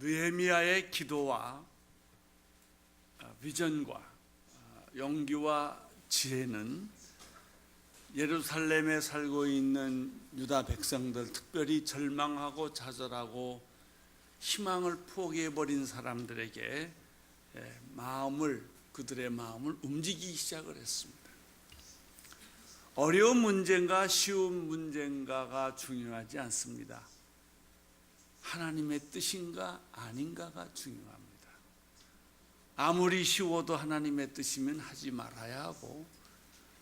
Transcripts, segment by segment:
느헤미야의 기도와 비전과 용기와 지혜는 예루살렘에 살고 있는 유다 백성들, 특별히 절망하고 좌절하고 희망을 포기해버린 사람들에게 그들의 마음을 움직이기 시작을 했습니다. 어려운 문제인가 쉬운 문제인가가 중요하지 않습니다. 하나님의 뜻인가 아닌가가 중요합니다. 아무리 쉬워도 하나님의 뜻이면 하지 말아야 하고,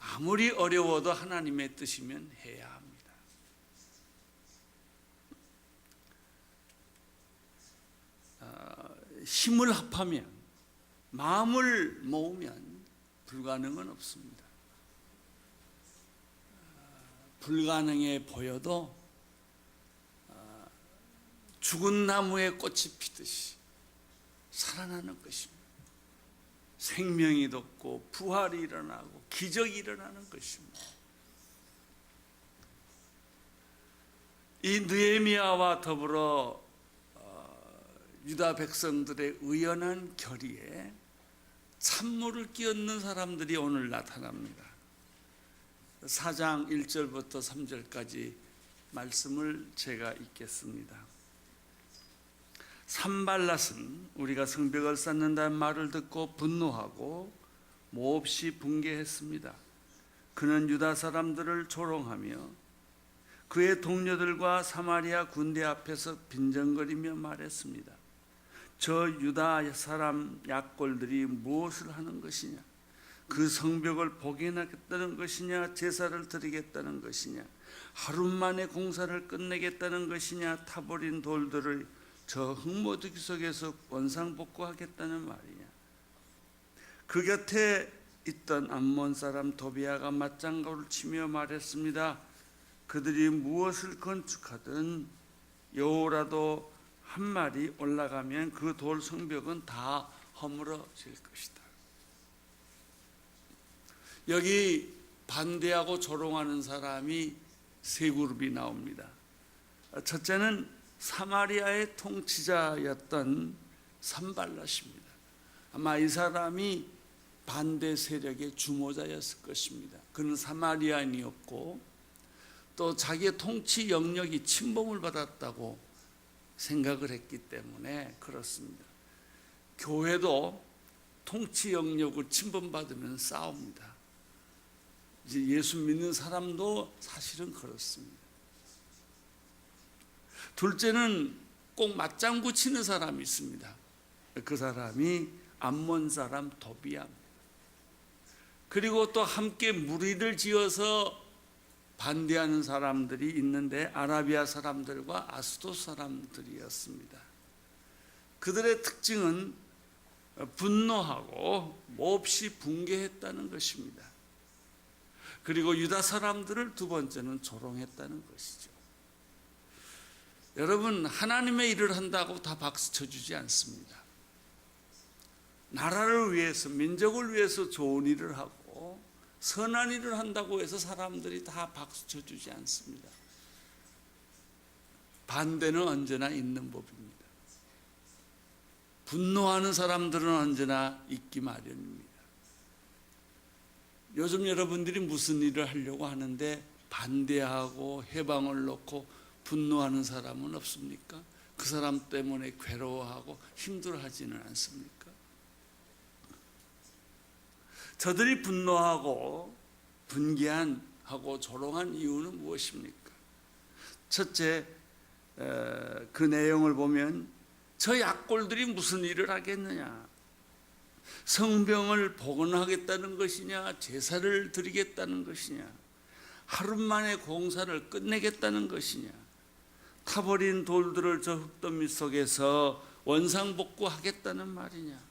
아무리 어려워도 하나님의 뜻이면 해야 합니다. 힘을 합하면, 마음을 모으면 불가능은 없습니다. 불가능해 보여도 죽은 나무에 꽃이 피듯이 살아나는 것입니다. 생명이 돋고 부활이 일어나고 기적이 일어나는 것입니다. 이 느헤미야와 더불어 유다 백성들의 의연한 결의에 찬물을 끼얹는 사람들이 오늘 나타납니다. 4장 1절부터 3절까지 말씀을 제가 읽겠습니다. 산발랏은 우리가 성벽을 쌓는다는 말을 듣고 분노하고 몹시 붕괴했습니다. 그는 유다 사람들을 조롱하며 그의 동료들과 사마리아 군대 앞에서 빈정거리며 말했습니다. 저 유다 사람 약골들이 무엇을 하는 것이냐? 그 성벽을 복원하겠다는 것이냐? 제사를 드리겠다는 것이냐? 하루 만에 공사를 끝내겠다는 것이냐? 타버린 돌들을 저 흙모두기 속에서 원상복구하겠다는 말이냐? 그 곁에 있던 암몬 사람 도비아가 맞장구를 치며 말했습니다. 그들이 무엇을 건축하든 여호라도 한 마리 올라가면 그 돌 성벽은 다 허물어질 것이다. 여기 반대하고 조롱하는 사람이 세 그룹이 나옵니다. 첫째는 사마리아의 통치자였던 산발랏입니다. 아마 이 사람이 반대 세력의 주모자였을 것입니다. 그는 사마리아인이었고 또 자기의 통치 영역이 침범을 받았다고 생각을 했기 때문에 그렇습니다. 교회도 통치 영역을 침범받으면 싸웁니다. 이제 예수 믿는 사람도 사실은 그렇습니다. 둘째는 꼭 맞장구 치는 사람이 있습니다. 그 사람이 암몬 사람 도비아입니다. 그리고 또 함께 무리를 지어서 반대하는 사람들이 있는데 아라비아 사람들과 아스도 사람들이었습니다. 그들의 특징은 분노하고 몹시 붕괴했다는 것입니다. 그리고 유다 사람들을 두 번째는 조롱했다는 것이죠. 여러분, 하나님의 일을 한다고 다 박수 쳐주지 않습니다. 나라를 위해서, 민족을 위해서 좋은 일을 하고 선한 일을 한다고 해서 사람들이 다 박수 쳐주지 않습니다. 반대는 언제나 있는 법입니다. 분노하는 사람들은 언제나 있기 마련입니다. 요즘 여러분들이 무슨 일을 하려고 하는데 반대하고 해방을 놓고 분노하는 사람은 없습니까? 그 사람 때문에 괴로워하고 힘들어하지는 않습니까? 저들이 분노하고 분개하고 조롱한 이유는 무엇입니까? 첫째, 그 내용을 보면 저 약골들이 무슨 일을 하겠느냐? 성벽을 복원하겠다는 것이냐? 제사를 드리겠다는 것이냐? 하루 만에 공사를 끝내겠다는 것이냐? 타버린 돌들을 저 흙더미 속에서 원상복구하겠다는 말이냐?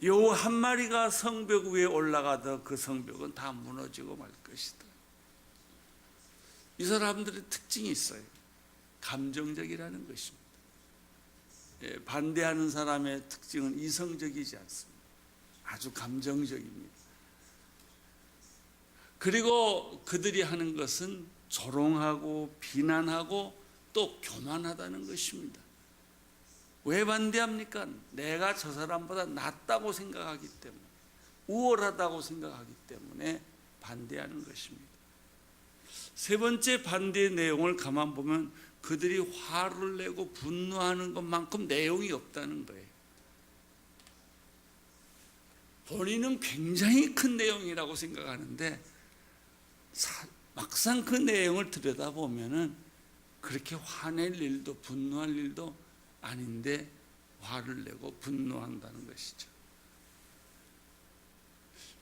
요 한 마리가 성벽 위에 올라가도 그 성벽은 다 무너지고 말 것이다. 이 사람들의 특징이 있어요. 감정적이라는 것입니다. 반대하는 사람의 특징은 이성적이지 않습니다. 아주 감정적입니다. 그리고 그들이 하는 것은 조롱하고 비난하고 또 교만하다는 것입니다. 왜 반대합니까? 내가 저 사람보다 낫다고 생각하기 때문에, 우월하다고 생각하기 때문에 반대하는 것입니다. 세 번째 반대의 내용을 가만 보면 그들이 화를 내고 분노하는 것만큼 내용이 없다는 거예요. 본인은 굉장히 큰 내용이라고 생각하는데 막상 그 내용을 들여다보면은 그렇게 화낼 일도 분노할 일도 아닌데 화를 내고 분노한다는 것이죠.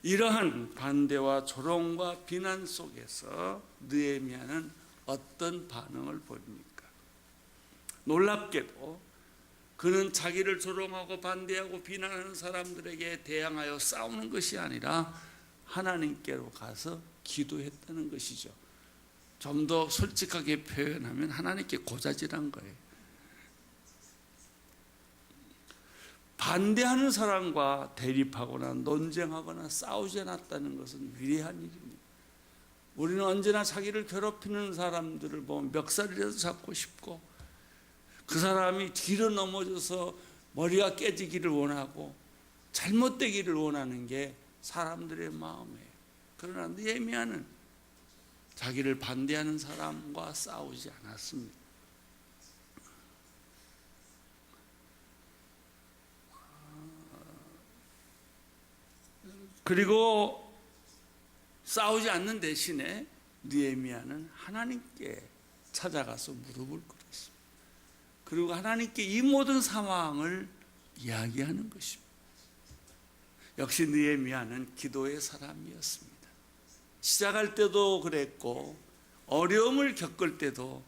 이러한 반대와 조롱과 비난 속에서 느헤미야는 어떤 반응을 보입니까? 놀랍게도 그는 자기를 조롱하고 반대하고 비난하는 사람들에게 대항하여 싸우는 것이 아니라 하나님께로 가서 기도했다는 것이죠. 좀 더 솔직하게 표현하면 하나님께 고자질한 거예요. 반대하는 사람과 대립하거나 논쟁하거나 싸우지 않았다는 것은 위대한 일입니다. 우리는 언제나 자기를 괴롭히는 사람들을 보면 멱살이라도 잡고 싶고 그 사람이 뒤로 넘어져서 머리가 깨지기를 원하고 잘못되기를 원하는 게 사람들의 마음이에요. 그러나 느헤미야는 자기를 반대하는 사람과 싸우지 않았습니다. 그리고 싸우지 않는 대신에 느헤미야는 하나님께 찾아가서 무릎을 꿇었습니다. 그리고 하나님께 이 모든 상황을 이야기하는 것입니다. 역시 느헤미야는 기도의 사람이었습니다. 시작할 때도 그랬고 어려움을 겪을 때도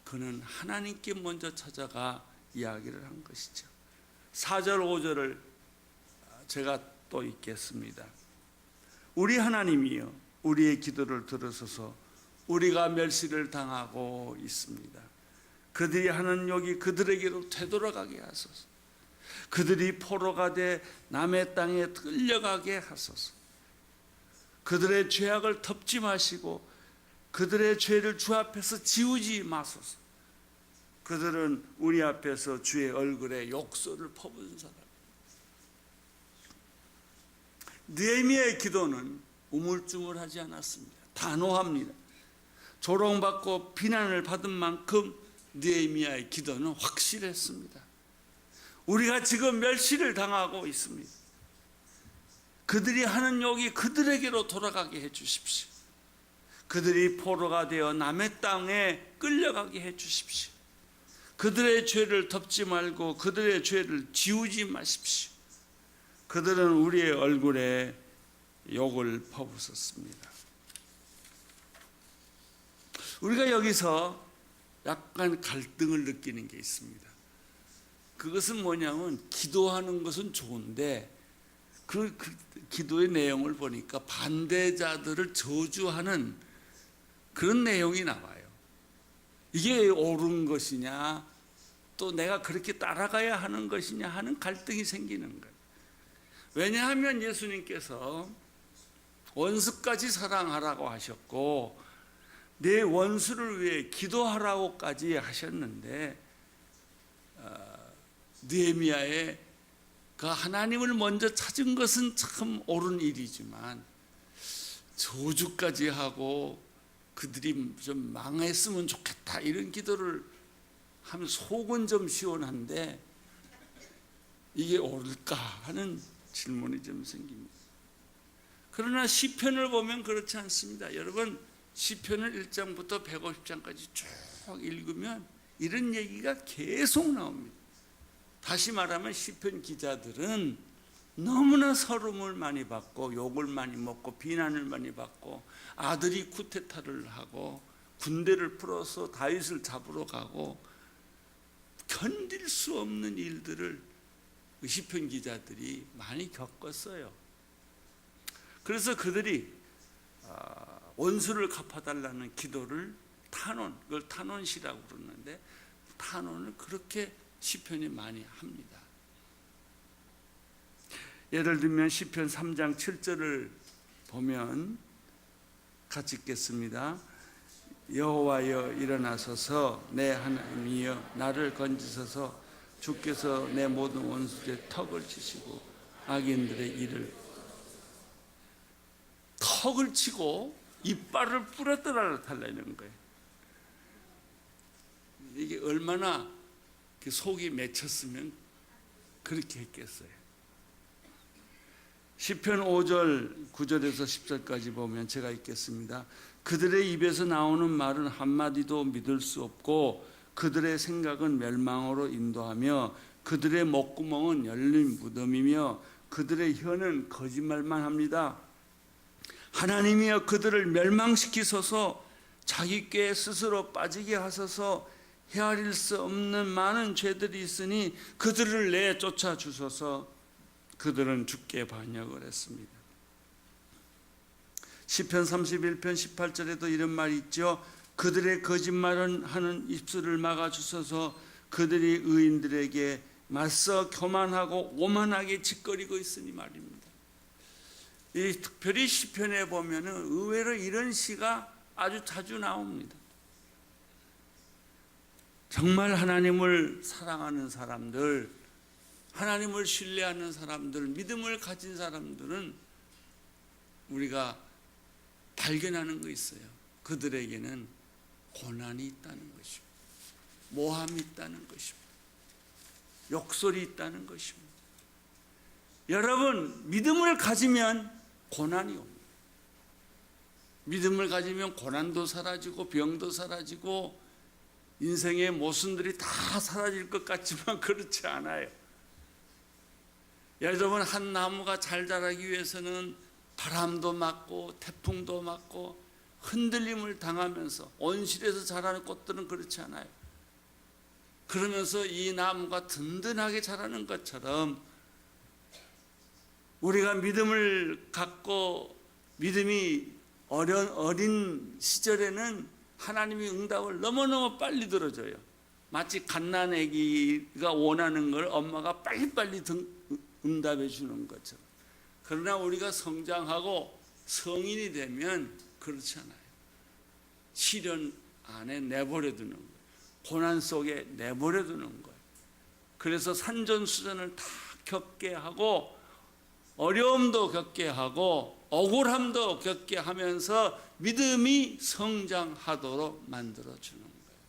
그는 하나님께 먼저 찾아가 이야기를 한 것이죠. 4절 5절을 제가 또 읽겠습니다. 우리 하나님이여 우리의 기도를 들으소서. 우리가 멸시를 당하고 있습니다. 그들이 하는 욕이 그들에게로 되돌아가게 하소서. 그들이 포로가 돼 남의 땅에 끌려가게 하소서. 그들의 죄악을 덮지 마시고 그들의 죄를 주 앞에서 지우지 마소서. 그들은 우리 앞에서 주의 얼굴에 욕설을 퍼부은 사람. 느헤미야의 기도는 우물쭈물하지 않았습니다. 단호합니다. 조롱받고 비난을 받은 만큼 느헤미야의 기도는 확실했습니다. 우리가 지금 멸시를 당하고 있습니다. 그들이 하는 욕이 그들에게로 돌아가게 해 주십시오. 그들이 포로가 되어 남의 땅에 끌려가게 해 주십시오. 그들의 죄를 덮지 말고 그들의 죄를 지우지 마십시오. 그들은 우리의 얼굴에 욕을 퍼붓었습니다. 우리가 여기서 약간 갈등을 느끼는 게 있습니다. 그것은 뭐냐면 기도하는 것은 좋은데 그 기도의 내용을 보니까 반대자들을 저주하는 그런 내용이 나와요. 이게 옳은 것이냐 또 내가 그렇게 따라가야 하는 것이냐 하는 갈등이 생기는 거예요. 왜냐하면 예수님께서 원수까지 사랑하라고 하셨고 내 원수를 위해 기도하라고까지 하셨는데 느헤미야의 그 하나님을 먼저 찾은 것은 참 옳은 일이지만 저주까지 하고 그들이 좀 망했으면 좋겠다 이런 기도를 하면 속은 좀 시원한데 이게 옳을까 하는 질문이 좀 생깁니다. 그러나 시편을 보면 그렇지 않습니다. 여러분 시편을 1장부터 150장까지 쭉 읽으면 이런 얘기가 계속 나옵니다. 다시 말하면 시편 기자들은 너무나 서름을 많이 받고 욕을 많이 먹고 비난을 많이 받고 아들이 쿠데타를 하고 군대를 풀어서 다윗을 잡으러 가고 견딜 수 없는 일들을 시편 기자들이 많이 겪었어요. 그래서 그들이 원수를 갚아달라는 기도를 탄원, 그걸 탄원시라고 그러는데 탄원을 그렇게 시편이 많이 합니다. 예를 들면 시편 3장 7절을 보면 같이 읽겠습니다. 여호와여 일어나소서 내 하나님이여 나를 건지소서 주께서 내 모든 원수의 턱을 치시고 악인들의 일을 턱을 치고 이빨을 부러뜨리는 거예요. 이게 얼마나 속이 맺혔으면 그렇게 했겠어요. 시편 5절 9절에서 10절까지 보면 제가 읽겠습니다. 그들의 입에서 나오는 말은 한마디도 믿을 수 없고 그들의 생각은 멸망으로 인도하며 그들의 목구멍은 열린 무덤이며 그들의 혀는 거짓말만 합니다. 하나님이여 그들을 멸망시키소서 자기 꾀에 스스로 빠지게 하소서 헤아릴 수 없는 많은 죄들이 있으니 그들을 내쫓아 주소서. 그들은 주께 반역을 했습니다. 시편 31편 18절에도 이런 말이 있죠. 그들의 거짓말은 하는 입술을 막아 주소서. 그들이 의인들에게 맞서 교만하고 오만하게 짓거리고 있으니 말입니다. 이 특별히 시편에 보면은 의외로 이런 시가 아주 자주 나옵니다. 정말 하나님을 사랑하는 사람들, 하나님을 신뢰하는 사람들, 믿음을 가진 사람들은 우리가 발견하는 거 있어요. 그들에게는 고난이 있다는 것입니다. 모함이 있다는 것입니다. 욕설이 있다는 것입니다. 여러분, 믿음을 가지면 고난이 옵니다. 믿음을 가지면 고난도 사라지고 병도 사라지고 인생의 모순들이 다 사라질 것 같지만 그렇지 않아요. 여러분, 한 나무가 잘 자라기 위해서는 바람도 맞고 태풍도 맞고 흔들림을 당하면서 온실에서 자라는 꽃들은 그렇지 않아요. 그러면서 이 나무가 든든하게 자라는 것처럼 우리가 믿음을 갖고 믿음이 어린 시절에는 하나님이 응답을 너무너무 빨리 들어줘요. 마치 갓난아기가 원하는 걸 엄마가 빨리빨리 응답해 주는 것처럼. 그러나 우리가 성장하고 성인이 되면 그렇지 않아요. 시련 안에 내버려 두는 거예요. 고난 속에 내버려 두는 거예요. 그래서 산전수전을 다 겪게 하고 어려움도 겪게 하고 억울함도 겪게 하면서 믿음이 성장하도록 만들어주는 거예요.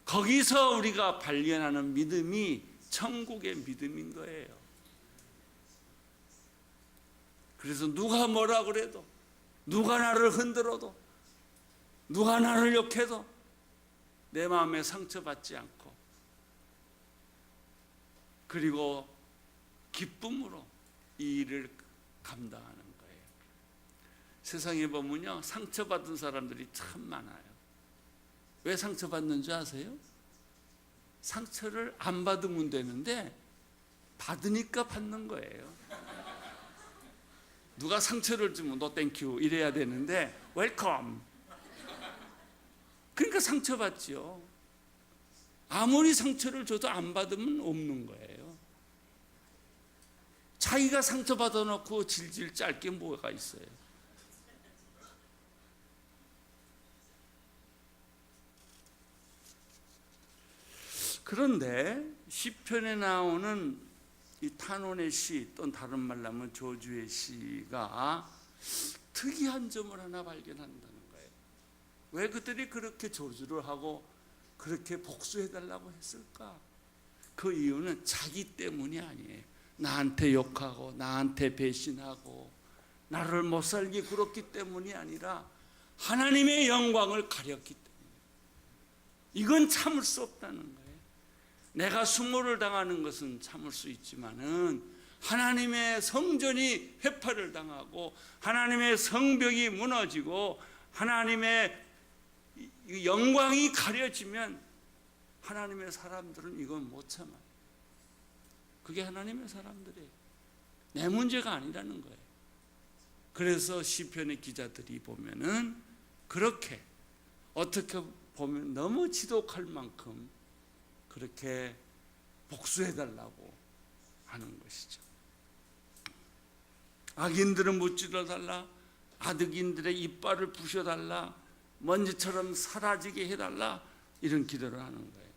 거기서 우리가 발견하는 믿음이 천국의 믿음인 거예요. 그래서 누가 뭐라 그래도, 누가 나를 흔들어도, 누가 나를 욕해도 내 마음에 상처받지 않고, 그리고 기쁨으로 이 일을 감당하는 거예요. 세상에 보면요, 상처받은 사람들이 참 많아요. 왜 상처받는 줄 아세요? 상처를 안 받으면 되는데 받으니까 받는 거예요. 누가 상처를 주면 너 땡큐 이래야 되는데 웰컴. 그러니까 상처받죠. 아무리 상처를 줘도 안 받으면 없는 거예요. 자기가 상처받아 놓고 질질 짤 게 뭐가 있어요. 그런데 시편에 나오는 이 탄원의 시, 또는 다른 말로 하면 저주의 시가 특이한 점을 하나 발견한다는 거예요. 왜 그들이 그렇게 저주를 하고 그렇게 복수해달라고 했을까? 그 이유는 자기 때문이 아니에요. 나한테 욕하고 나한테 배신하고 나를 못 살게 굴었기 때문이 아니라 하나님의 영광을 가렸기 때문에. 이건 참을 수 없다는 거예요. 내가 수모를 당하는 것은 참을 수 있지만은 하나님의 성전이 회파를 당하고 하나님의 성벽이 무너지고 하나님의 영광이 가려지면 하나님의 사람들은 이건 못 참아요. 그게 하나님의 사람들이에요. 내 문제가 아니라는 거예요. 그래서 시편의 기자들이 보면은 그렇게 어떻게 보면 너무 지독할 만큼 그렇게 복수해달라고 하는 것이죠. 악인들은 무찌러달라, 아득인들의 이빨을 부셔달라, 먼지처럼 사라지게 해달라, 이런 기도를 하는 거예요.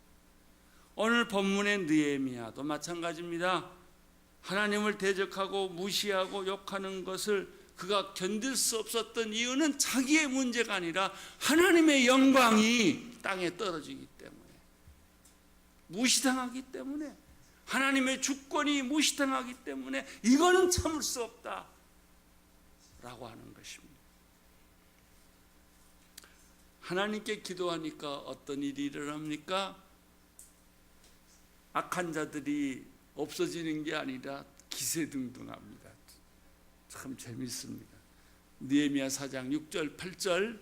오늘 본문의 느헤미야도 마찬가지입니다. 하나님을 대적하고 무시하고 욕하는 것을 그가 견딜 수 없었던 이유는 자기의 문제가 아니라 하나님의 영광이 땅에 떨어지기 때문에, 무시당하기 때문에, 하나님의 주권이 무시당하기 때문에 이거는 참을 수 없다 라고 하는 것입니다. 하나님께 기도하니까 어떤 일이 일어납니까? 악한 자들이 없어지는 게 아니라 기세등등합니다. 참 재밌습니다. 느헤미야 4장 6절 8절,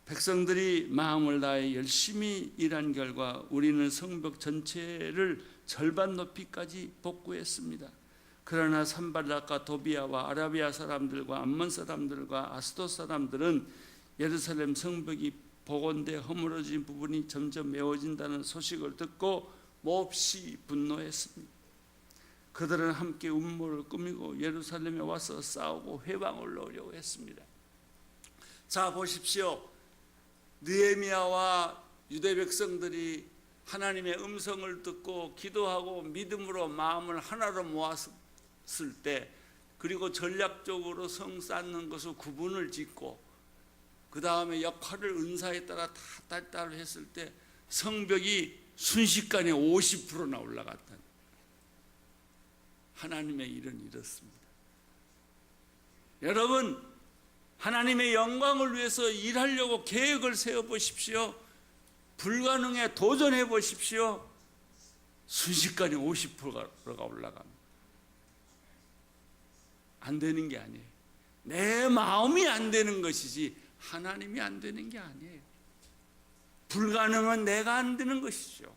백성들이 마음을 다해 열심히 일한 결과 우리는 성벽 전체를 절반 높이까지 복구했습니다. 그러나 산발락과 도비아와 아라비아 사람들과 암몬 사람들과 아스돗 사람들은 예루살렘 성벽이 복원돼 허물어진 부분이 점점 메워진다는 소식을 듣고 몹시 분노했습니다. 그들은 함께 음모를 꾸미고 예루살렘에 와서 싸우고 회방을 놓으려고 했습니다. 자, 보십시오. 느헤미야와 유대 백성들이 하나님의 음성을 듣고 기도하고 믿음으로 마음을 하나로 모았을 때, 그리고 전략적으로 성 쌓는 것을 구분을 짓고 그 다음에 역할을 은사에 따라 다 따로 했을 때 성벽이 순식간에 50%나 올라갔다. 하나님의 일은 이렇습니다. 여러분, 하나님의 영광을 위해서 일하려고 계획을 세워보십시오. 불가능에 도전해 보십시오. 순식간에 50%가 올라갑니다. 안 되는 게 아니에요. 내 마음이 안 되는 것이지 하나님이 안 되는 게 아니에요. 불가능은 내가 안 되는 것이죠.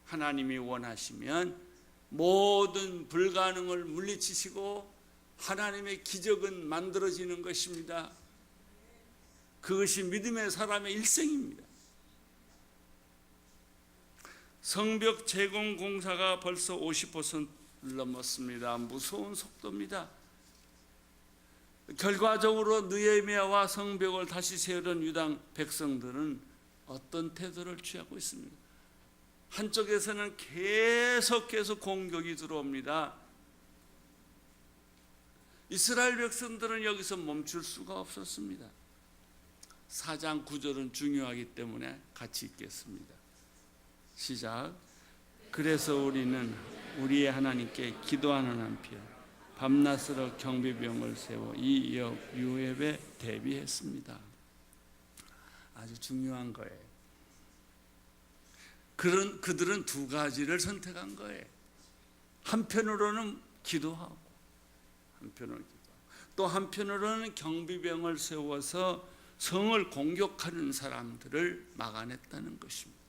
하나님이 원하시면 모든 불가능을 물리치시고 하나님의 기적은 만들어지는 것입니다. 그것이 믿음의 사람의 일생입니다. 성벽 재건 공사가 벌써 50%를 넘었습니다. 무서운 속도입니다. 결과적으로 느헤미야와 성벽을 다시 세우던 유다 백성들은 어떤 태도를 취하고 있습니다. 한쪽에서는 계속 공격이 들어옵니다. 이스라엘 백성들은 여기서 멈출 수가 없었습니다. 4장 9절은 중요하기 때문에 같이 읽겠습니다. 시작. 그래서 우리는 우리의 하나님께 기도하는 한편 밤낮으로 경비병을 세워 이 유협에 대비했습니다. 아주 중요한 거예요. 그들은 두 가지를 선택한 거예요. 한편으로는 기도하고, 또 한편으로는 경비병을 세워서 성을 공격하는 사람들을 막아냈다는 것입니다.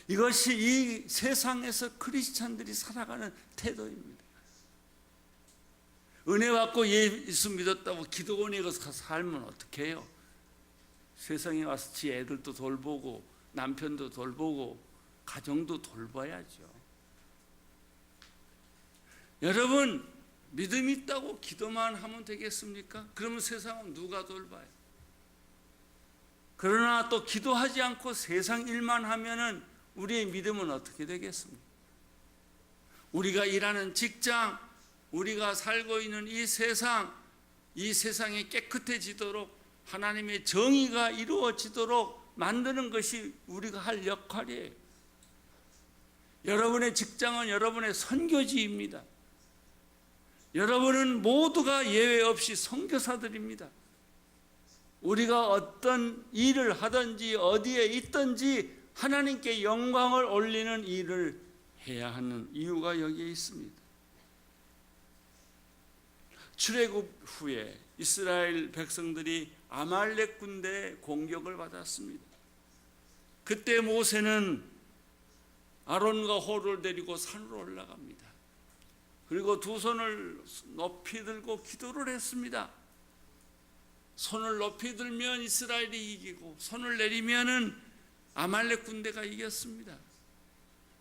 이것이 이 세상에서 크리스찬들이 살아가는 태도입니다. 은혜 받고 예수 믿었다고 기도원에 가서 살면 어떻게 해요? 세상에 와서 지 애들도 돌보고 남편도 돌보고 가정도 돌봐야죠. 여러분, 믿음이 있다고 기도만 하면 되겠습니까? 그러면 세상은 누가 돌봐요? 그러나 또 기도하지 않고 세상 일만 하면은 우리의 믿음은 어떻게 되겠습니까? 우리가 일하는 직장, 우리가 살고 있는 이 세상이 깨끗해지도록 하나님의 정의가 이루어지도록 만드는 것이 우리가 할 역할이에요. 여러분의 직장은 여러분의 선교지입니다. 여러분은 모두가 예외 없이 선교사들입니다. 우리가 어떤 일을 하든지 어디에 있든지 하나님께 영광을 올리는 일을 해야 하는 이유가 여기에 있습니다. 출애굽 후에 이스라엘 백성들이 아말렉 군대의 공격을 받았습니다. 그때 모세는 아론과 호를 데리고 산으로 올라갑니다. 그리고 두 손을 높이 들고 기도를 했습니다. 손을 높이 들면 이스라엘이 이기고 손을 내리면은 아말렉 군대가 이겼습니다.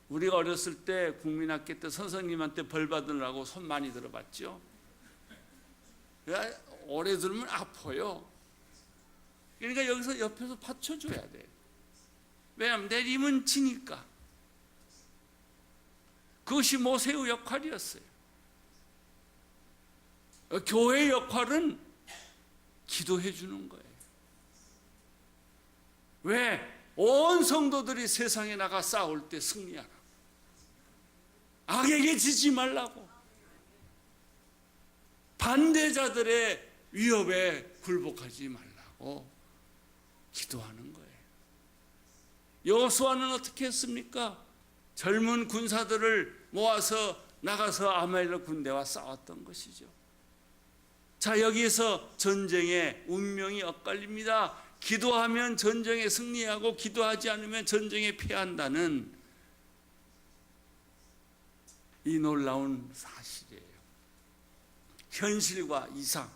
우리가 어렸을 때 국민학교 때 선생님한테 벌 받으려고 손 많이 들어봤죠. 오래 들면 아파요. 그러니까 여기서 옆에서 받쳐줘야 돼요. 왜냐하면 내리면 지니까. 그것이 모세의 역할이었어요. 교회의 역할은 기도해 주는 거예요. 왜? 온 성도들이 세상에 나가 싸울 때 승리하라. 악에게 지지 말라고. 반대자들의 위협에 굴복하지 말라고 기도하는 거예요. 여호수아는 어떻게 했습니까? 젊은 군사들을 모아서 나가서 아말렉 군대와 싸웠던 것이죠. 자, 여기에서 전쟁의 운명이 엇갈립니다. 기도하면 전쟁에 승리하고 기도하지 않으면 전쟁에 패한다는 이 놀라운 사실이에요. 현실과 이상,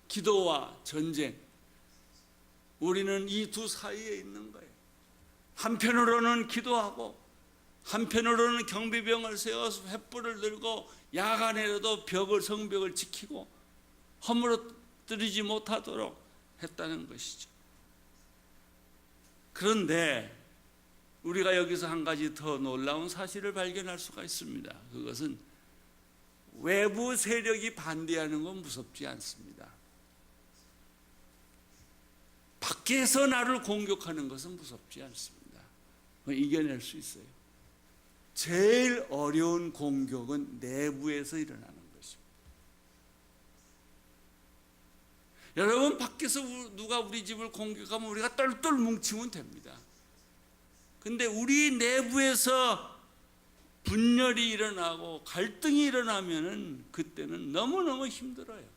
기도와 전쟁, 우리는 이 두 사이에 있는 거예요. 한편으로는 기도하고 한편으로는 경비병을 세워서 횃불을 들고 야간에라도 성벽을 지키고 허물어뜨리지 못하도록 했다는 것이죠. 그런데 우리가 여기서 한 가지 더 놀라운 사실을 발견할 수가 있습니다. 그것은 외부 세력이 반대하는 건 무섭지 않습니다. 밖에서 나를 공격하는 것은 무섭지 않습니다. 이겨낼 수 있어요. 제일 어려운 공격은 내부에서 일어나는 것입니다. 여러분, 밖에서 누가 우리 집을 공격하면 우리가 똘똘 뭉치면 됩니다. 근데 우리 내부에서 분열이 일어나고 갈등이 일어나면은 그때는 너무너무 힘들어요.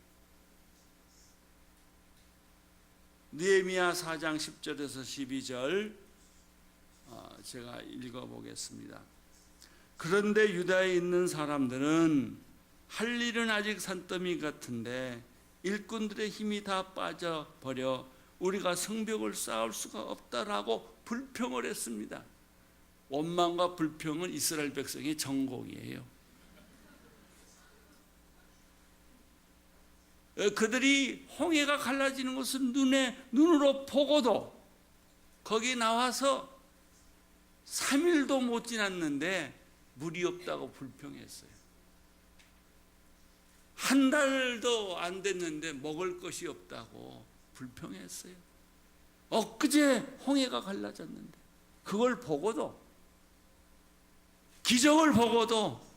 느헤미야 4장 10절에서 12절 제가 읽어보겠습니다. 그런데 유다에 있는 사람들은 할 일은 아직 산더미 같은데 일꾼들의 힘이 다 빠져버려 우리가 성벽을 쌓을 수가 없다라고 불평을 했습니다. 원망과 불평은 이스라엘 백성의 전공이에요. 그들이 홍해가 갈라지는 것을 눈으로 보고도 거기 나와서 3일도 못 지났는데 물이 없다고 불평했어요. 한 달도 안 됐는데 먹을 것이 없다고 불평했어요. 엊그제 홍해가 갈라졌는데 그걸 보고도, 기적을 보고도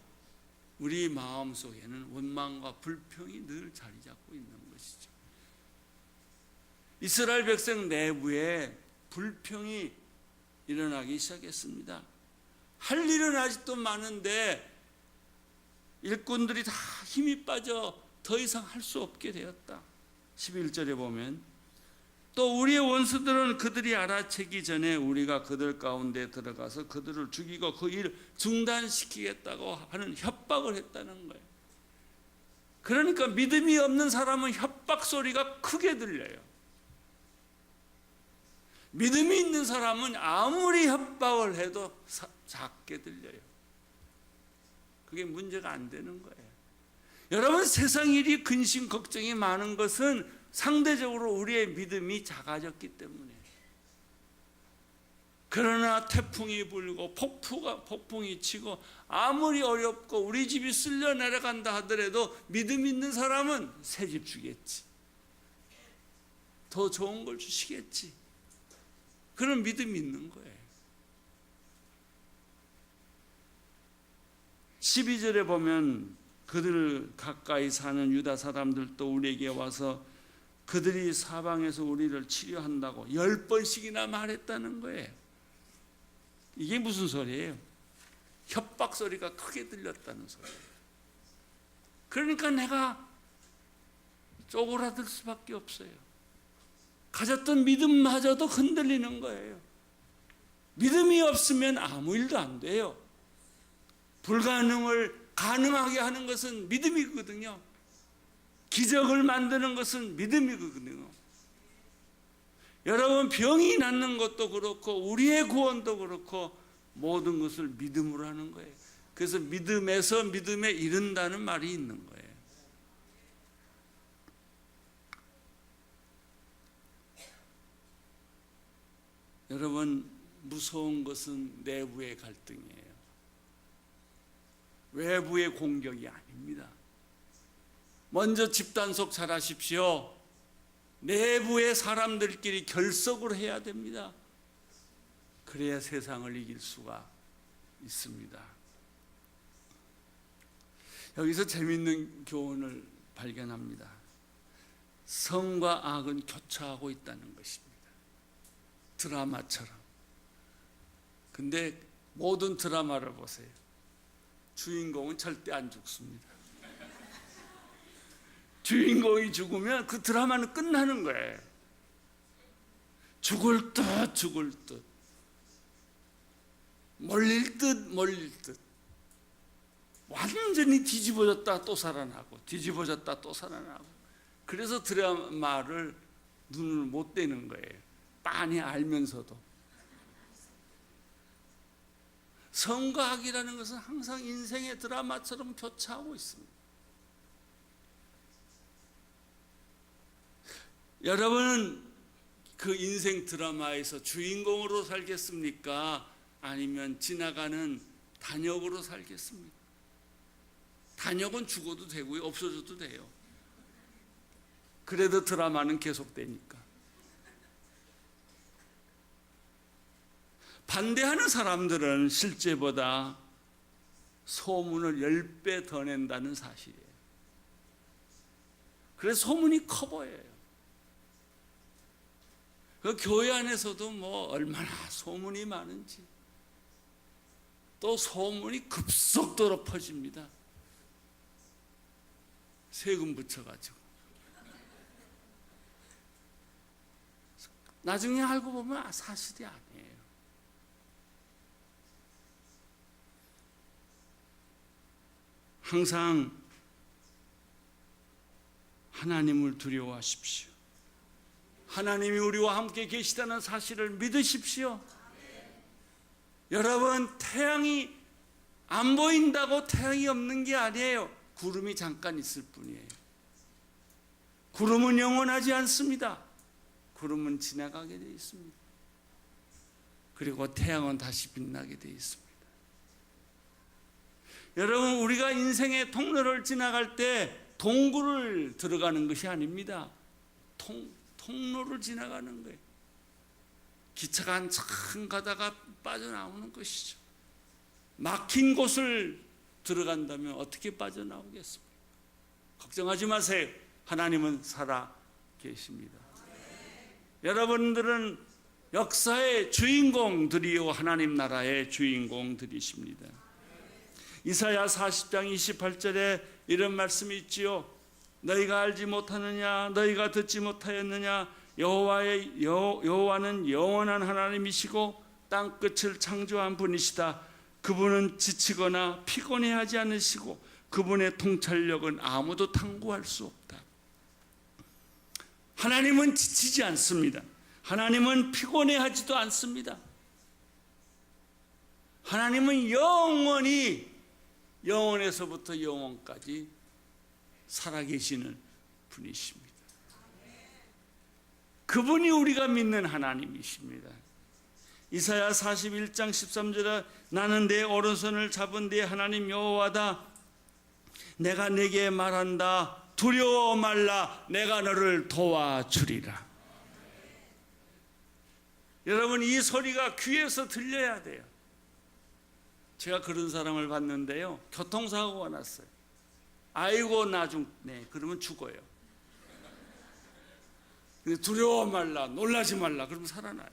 우리 마음속에는 원망과 불평이 늘 자리 잡고 있는 것이죠. 이스라엘 백성 내부에 불평이 일어나기 시작했습니다. 할 일은 아직도 많은데 일꾼들이 다 힘이 빠져 더 이상 할 수 없게 되었다. 11절에 보면 또 우리의 원수들은 그들이 알아채기 전에 우리가 그들 가운데 들어가서 그들을 죽이고 그 일을 중단시키겠다고 하는 협박을 했다는 거예요. 그러니까 믿음이 없는 사람은 협박 소리가 크게 들려요. 믿음이 있는 사람은 아무리 협박을 해도 작게 들려요. 그게 문제가 안 되는 거예요. 여러분, 세상 일이 근심 걱정이 많은 것은 상대적으로 우리의 믿음이 작아졌기 때문에. 그러나 태풍이 불고 폭풍이 치고 아무리 어렵고 우리 집이 쓸려 내려간다 하더라도 믿음 있는 사람은 새 집 주겠지, 더 좋은 걸 주시겠지, 그런 믿음이 있는 거예요. 12절에 보면 그들 가까이 사는 유다 사람들도 우리에게 와서 그들이 사방에서 우리를 치료한다고 10번씩이나 말했다는 거예요. 이게 무슨 소리예요? 협박 소리가 크게 들렸다는 소리예요. 그러니까 내가 쪼그라들 수밖에 없어요. 가졌던 믿음마저도 흔들리는 거예요. 믿음이 없으면 아무 일도 안 돼요. 불가능을 가능하게 하는 것은 믿음이거든요. 기적을 만드는 것은 믿음이거든요. 여러분, 병이 낫는 것도 그렇고 우리의 구원도 그렇고 모든 것을 믿음으로 하는 거예요. 그래서 믿음에서 믿음에 이른다는 말이 있는 거예요. 여러분, 무서운 것은 내부의 갈등이에요. 외부의 공격이 아닙니다. 먼저 집단속 잘하십시오. 내부의 사람들끼리 결석을 해야 됩니다. 그래야 세상을 이길 수가 있습니다. 여기서 재미있는 교훈을 발견합니다. 성과 악은 교차하고 있다는 것입니다. 드라마처럼. 근데 모든 드라마를 보세요. 주인공은 절대 안 죽습니다. 주인공이 죽으면 그 드라마는 끝나는 거예요. 죽을 듯 죽을 듯, 몰릴 듯 몰릴 듯, 완전히 뒤집어졌다 또 살아나고 뒤집어졌다 또 살아나고. 그래서 드라마를 눈을 못 떼는 거예요. 빤히 알면서도. 성과 악이라는 것은 항상 인생의 드라마처럼 교차하고 있습니다. 여러분은 그 인생 드라마에서 주인공으로 살겠습니까? 아니면 지나가는 단역으로 살겠습니까? 단역은 죽어도 되고요, 없어져도 돼요. 그래도 드라마는 계속되니까. 반대하는 사람들은 실제보다 소문을 10배 더 낸다는 사실이에요. 그래서 소문이 커 보여요. 그 교회 안에서도 뭐 얼마나 소문이 많은지, 또 소문이 급속도로 퍼집니다. 세금 붙여가지고. 나중에 알고 보면 사실이 아니에요. 항상 하나님을 두려워하십시오. 하나님이 우리와 함께 계시다는 사실을 믿으십시오. 여러분, 태양이 안 보인다고 태양이 없는 게 아니에요. 구름이 잠깐 있을 뿐이에요. 구름은 영원하지 않습니다. 구름은 지나가게 되어 있습니다. 그리고 태양은 다시 빛나게 되어 있습니다. 여러분, 우리가 인생의 통로를 지나갈 때 동굴을 들어가는 것이 아닙니다. 통로를 지나가는 거예요. 기차가 한참 가다가 빠져나오는 것이죠. 막힌 곳을 들어간다면 어떻게 빠져나오겠습니까? 걱정하지 마세요. 하나님은 살아 계십니다. 여러분들은 역사의 주인공들이요 하나님 나라의 주인공들이십니다. 이사야 40장 28절에 이런 말씀이 있지요. 너희가 알지 못하느냐, 너희가 듣지 못하였느냐, 여호와는 영원한 하나님이시고 땅 끝을 창조한 분이시다. 그분은 지치거나 피곤해하지 않으시고 그분의 통찰력은 아무도 탐구할 수 없다. 하나님은 지치지 않습니다. 하나님은 피곤해하지도 않습니다. 하나님은 영원히 영원에서부터 영원까지 살아계시는 분이십니다. 그분이 우리가 믿는 하나님이십니다. 이사야 41장 13절에 나는 내 오른손을 잡은 내 하나님 여호와다. 내가 네게 말한다. 두려워 말라. 내가 너를 도와주리라. 여러분, 이 소리가 귀에서 들려야 돼요. 제가 그런 사람을 봤는데요. 교통사고가 났어요. 아이고 나 죽네. 그러면 죽어요. 근데 두려워 말라, 놀라지 말라, 그러면 살아나요.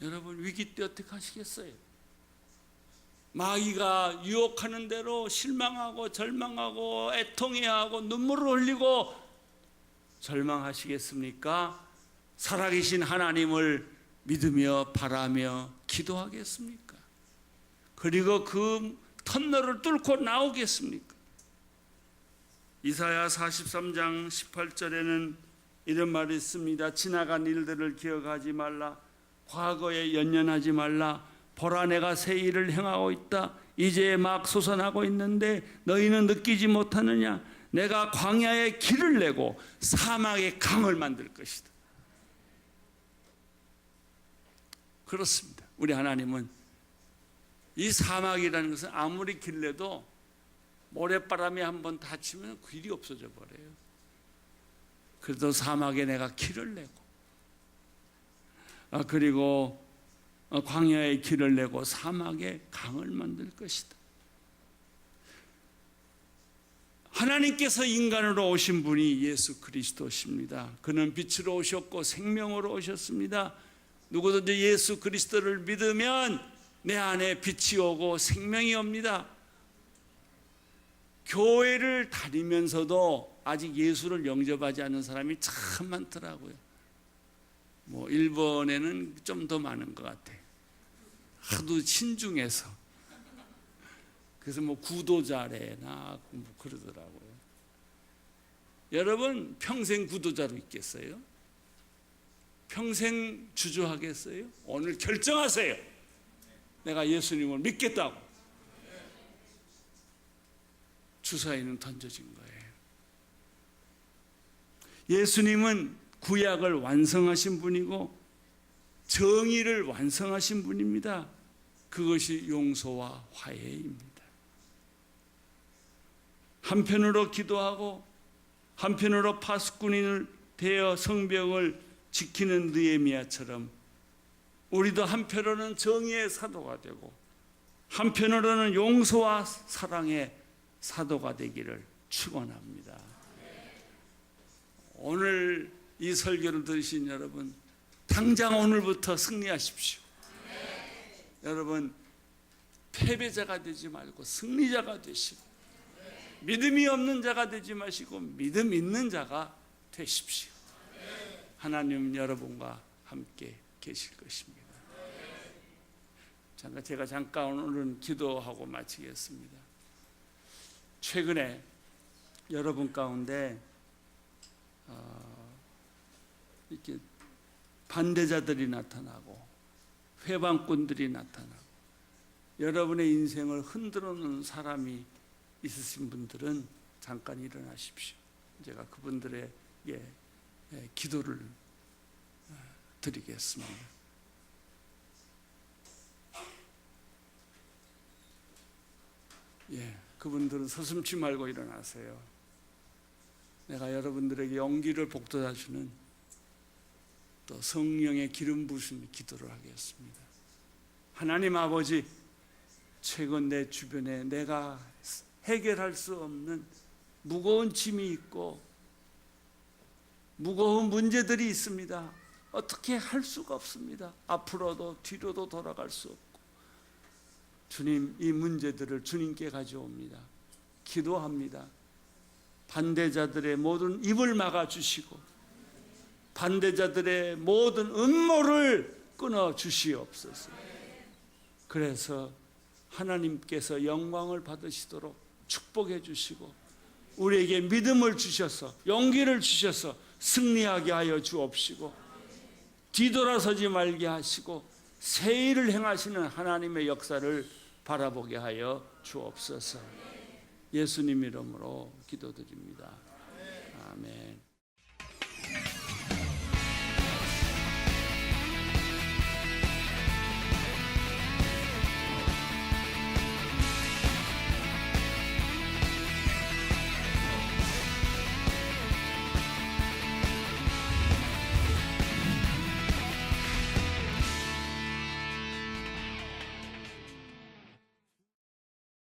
여러분, 위기 때 어떻게 하시겠어요? 마귀가 유혹하는 대로 실망하고 절망하고 애통해하고 눈물을 흘리고 절망하시겠습니까? 살아계신 하나님을 믿으며 바라며 기도하겠습니까? 그리고 그 터널을 뚫고 나오겠습니까? 이사야 43장 18절에는 이런 말이 있습니다. 지나간 일들을 기억하지 말라. 과거에 연연하지 말라. 보라, 내가 새 일을 행하고 있다. 이제 막 솟아나고 있는데 너희는 느끼지 못하느냐? 내가 광야에 길을 내고 사막에 강을 만들 것이다. 그렇습니다. 우리 하나님은 이 사막이라는 것은 아무리 길래도 모래바람이 한번 닫히면 길이 없어져 버려요. 그래도 사막에 내가 길을 내고, 그리고 광야에 길을 내고 사막에 강을 만들 것이다. 하나님께서 인간으로 오신 분이 예수 그리스도십니다. 그는 빛으로 오셨고 생명으로 오셨습니다. 누구든지 예수 그리스도를 믿으면 내 안에 빛이 오고 생명이 옵니다. 교회를 다니면서도 아직 예수를 영접하지 않는 사람이 참 많더라고요. 일본에는 좀 더 많은 것 같아요. 하도 신중해서. 그래서 구도자래나 그러더라고요. 여러분 평생 구도자로 있겠어요? 평생 주저하겠어요? 오늘 결정하세요. 내가 예수님을 믿겠다고. 주사위는 던져진 거예요. 예수님은 구약을 완성하신 분이고 정의를 완성하신 분입니다. 그것이 용서와 화해입니다. 한편으로 기도하고 한편으로 파수꾼을 되어 성벽을 지키는 느헤미야처럼 우리도 한편으로는 정의의 사도가 되고 한편으로는 용서와 사랑의 사도가 되기를 축원합니다. 오늘 이 설교를 들으신 여러분, 당장 오늘부터 승리하십시오. 여러분 패배자가 되지 말고 승리자가 되시고, 믿음이 없는 자가 되지 마시고 믿음 있는 자가 되십시오. 하나님 여러분과 함께 계실 것입니다. 제가 잠깐 오늘은 기도하고 마치겠습니다. 최근에 여러분 가운데 이렇게 반대자들이 나타나고 회방꾼들이 나타나고 여러분의 인생을 흔들어 놓는 사람이 있으신 분들은 잠깐 일어나십시오. 제가 그분들에게 기도를 드리겠습니다. 그분들은 서슴지 말고 일어나세요. 내가 여러분들에게 용기를 북돋아 주는 또 성령의 기름 부으신 기도를 하겠습니다. 하나님 아버지, 최근 내 주변에 내가 해결할 수 없는 무거운 짐이 있고 무거운 문제들이 있습니다. 어떻게 할 수가 없습니다. 앞으로도 뒤로도 돌아갈 수 없고, 주님, 이 문제들을 주님께 가져옵니다. 기도합니다. 반대자들의 모든 입을 막아주시고 반대자들의 모든 음모를 끊어 주시옵소서. 그래서 하나님께서 영광을 받으시도록 축복해 주시고 우리에게 믿음을 주셔서 용기를 주셔서 승리하게 하여 주옵시고 뒤돌아서지 말게 하시고 새 일을 행하시는 하나님의 역사를 바라보게 하여 주옵소서. 예수님 이름으로 기도드립니다.